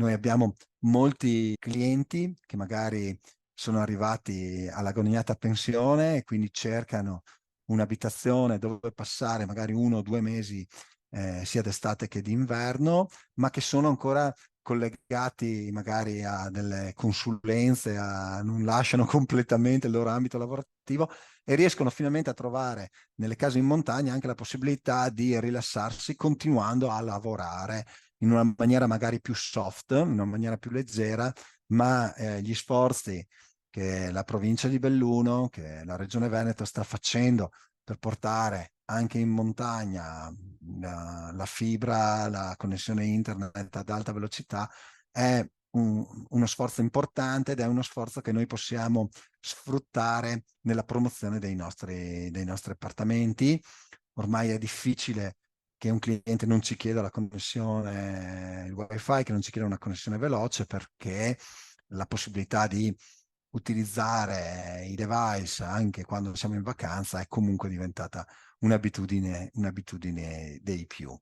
Noi abbiamo molti clienti che magari sono arrivati all'agoniata pensione e quindi cercano un'abitazione dove passare magari 1 o 2 mesi, sia d'estate che d'inverno, ma che sono ancora collegati magari a delle consulenze, non lasciano completamente il loro ambito lavorativo e riescono finalmente a trovare nelle case in montagna anche la possibilità di rilassarsi continuando a lavorare in una maniera magari più soft, in una maniera più leggera, ma gli sforzi che la provincia di Belluno, che la regione Veneto sta facendo per portare anche in montagna la fibra, la connessione internet ad alta velocità, è uno sforzo importante ed è uno sforzo che noi possiamo sfruttare nella promozione dei nostri appartamenti. Ormai è difficile che un cliente non ci chieda la connessione, il wifi, che non ci chieda una connessione veloce, perché la possibilità di utilizzare i device anche quando siamo in vacanza è comunque diventata un'abitudine dei più.